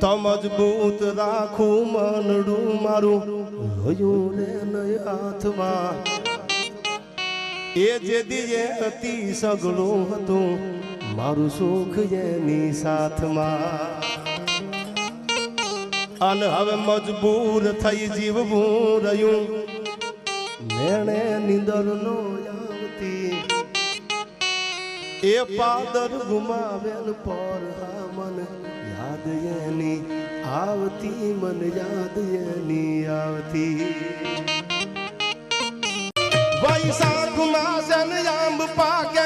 તો મજબૂત રાખું મનડું મારું હયું રે નય હાથમાં એ જે દીએ અતિ સગળું હતું મારું સુખ એની સાથમાં અને હવે મજબૂર થઈ જીવવું રહ્યું મેણે નીંદર નો આવતી એ પાદર ગુમાવેલ પર હા મન યાદ એની આવતી મન યાદ એની આવતી વૈશાખ માસન આંબ પાકે